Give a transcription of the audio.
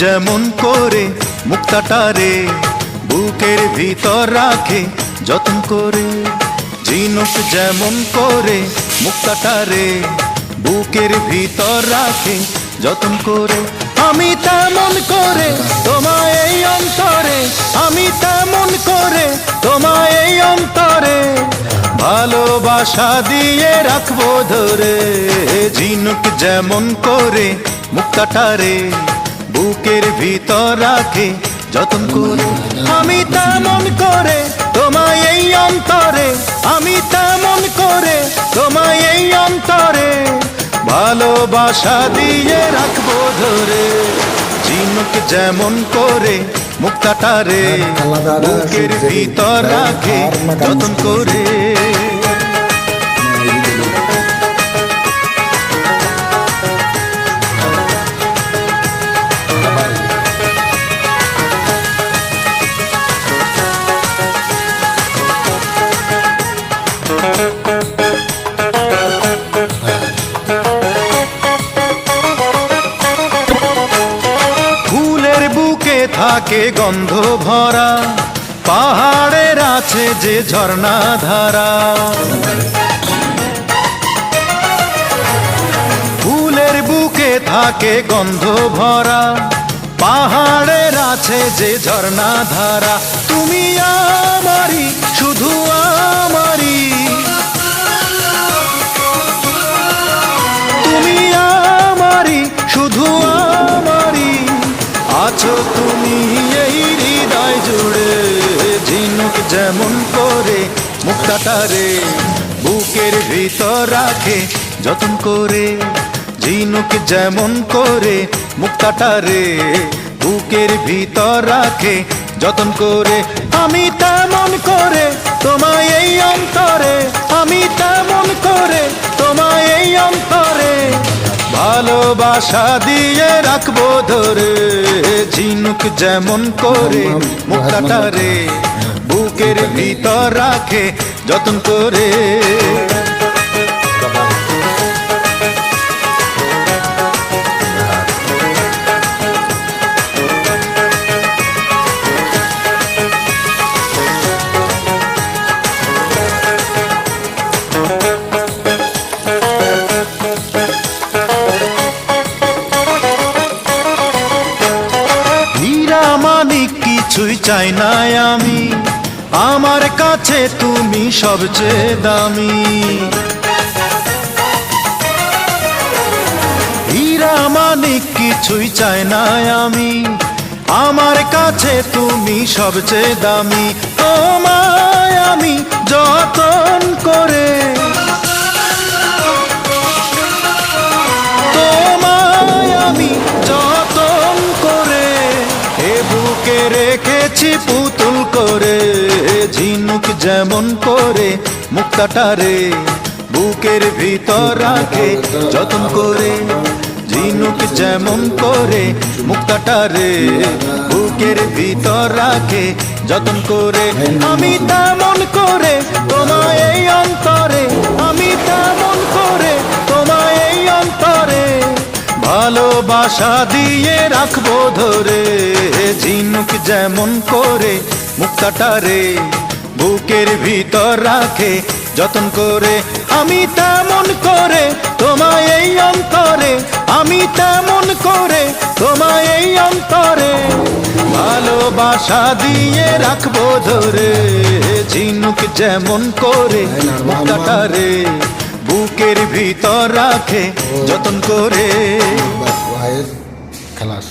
যেমন করে মুক্তাটারে বুকের ভিতর রাখে যতন করে। ঝিনুক যেমন করে মুক্তাটারে বুকের ভিতর রাখে যতন করে। আমি তেমন করে তোমায় এই অন্তরে, আমি তেমন করে তোমায় এই অন্তরে ভালোবাসা দিয়ে রাখবো ধরে। ঝিনুক যেমন করে মুক্তাটারে বুকের ভিতর রাখে যতন করে। আমি তেমন করে তোমায় এই অন্তরে, আমি তেমন করে তোমায় এই অন্তরে ভালোবাসা দিয়ে রাখবো ধরে। ঝিনুক যেমন করে মুক্তাটারে বুকের ভিতর রাখে যতন করে। ফুলের বুকে থাকে গন্ধ ভরা, পাহাড়ের আছে যে ঝর্ণা ধারা। ফুলের বুকে থাকে গন্ধ ভরা, পাহাড়ের আছে যে ঝর্ণা ধারা। তুমি আমারি, শুধু আমারি, তুমি আমারি, শুধু আমারি, আছো তুমি এই হৃদয় জুড়ে। ঝিনুক যেমন করে মুক্তাটারে বুকের ভিতর রাখে যতন করে। ঝিনুক যেমন করে মুক্তাটারে বুকের ভিতর রাখে যতন করে। আমি তেমন করে তোমায় এই অন্তরে, আমি তেমন করে তোমায় এই অন্তরে ভালোবাসা দিয়ে রাখবো ধরে। ঝিনুক যেমন করে মুক্তাটারে বুকের ভিতর রাখে যতন করে। কিছুই চাই না আমি, আমার কাছে তুমি সবচেয়ে দামি। হীরা মানিক কিছুই চাই না আমি, আমার কাছে তুমি সবচেয়ে দামি। তোমায় আমি যতন করে, তোমায় আমি যতন করে এ বুকে রেখেছি পুতুল করে। ঝিনুক যেমন করে মুক্তাটারে বুকের ভিতর রাখে যতন করে। ঝিনুক যেমন করে মুক্তাটারে বুকের ভিতর রাখে যতন করে। আমি তেমন করে তোমায় এই অন্তরে, আমি তেমন করে তোমায় এই অন্তরে ভালোবাসা দিয়ে রাখবো ধরে। ঝিনুক যেমন করে মুক্তাটারে বুকের ভিতর রাখে যতন করে। আমি তেমন করে তোমায় এই অন্তরে, আমি তেমন করে তোমায় এই অন্তরে ভালোবাসা দিয়ে রাখবো ধরে। ঝিনুক যেমন করে মুক্তাটারে বুকের ভিতর রাখে যতন করে। খালাস।